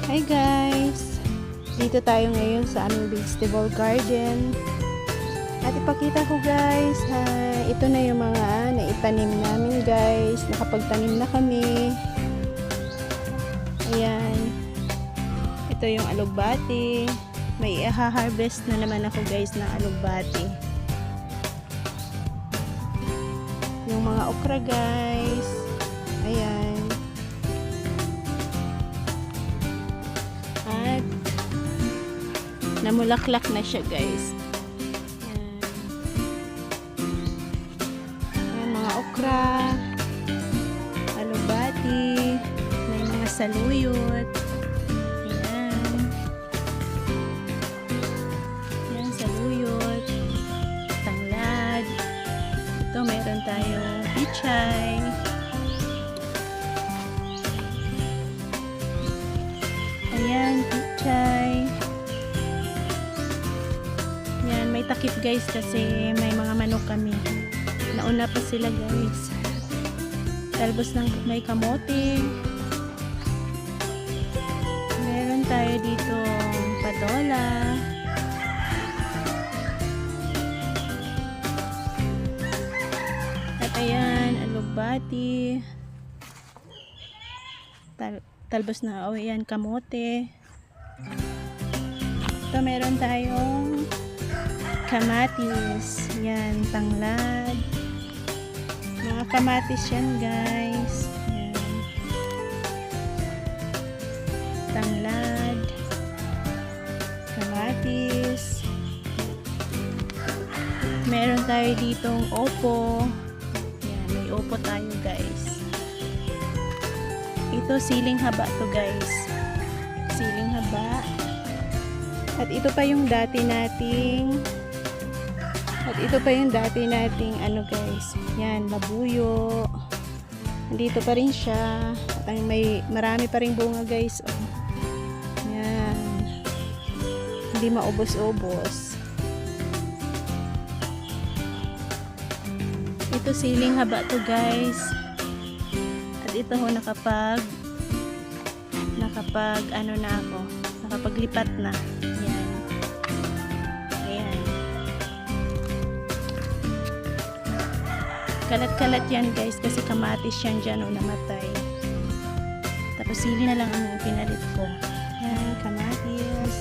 Hi guys! Dito tayo ngayon sa aming vegetable garden. At ipakita ko guys, ito na yung mga naitanim namin guys. Nakapagtanim na kami. Ayan. Ito yung alugbati. May i-harvest na naman ako guys ng alugbati. Yung mga okra guys. Ayan. At namulaklak na siya guys. Ayan. Ayan, mga okra, alubati, may mga saluyot. Ayan. Ayan, saluyot, tanglad. Ito mayroon tayong pichay. Ayan, pichay. Yan, may takip guys kasi may mga manok kami. Nauna pa sila guys. Talbos ng may kamote. Meron tayo dito patola. At ayan, alugbati. Talbos na, ayan, kamote. Ito meron tayong kamatis. Yan, tanglad. Mga kamatis yan guys. Yan. Tanglad. Kamatis. Meron tayo ditong opo. Yan, may opo tayo guys. Ito siling haba to guys. Siling haba. At ito pa yung dati nating ano guys. Yan, labuyo. Dito pa rin siya. At may marami pa ring bunga guys. Oh. Yan. Hindi maubos-ubos. Ito siling haba to guys. At ito ho nakapag ano na ako. Nakapaglipat na. Yan. Ayan. Kalat-kalat yan guys kasi kamatis yan dyan o namatay. Tapos sili na lang ang pinalit ko. Yan, kamatis.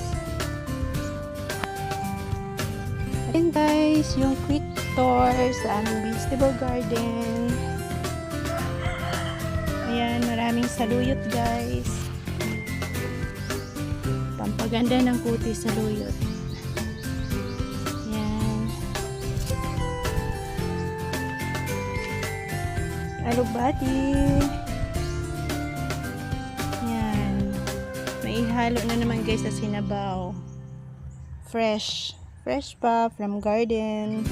Ayan guys, yung quick tour sa aming vegetable garden. Ayan, maraming saluyot guys. Pampaganda ng kuti saluyot. Ayan. Alubati. Ayan. May ihalo na naman guys sa sinabaw. Fresh. Fresh pa from garden.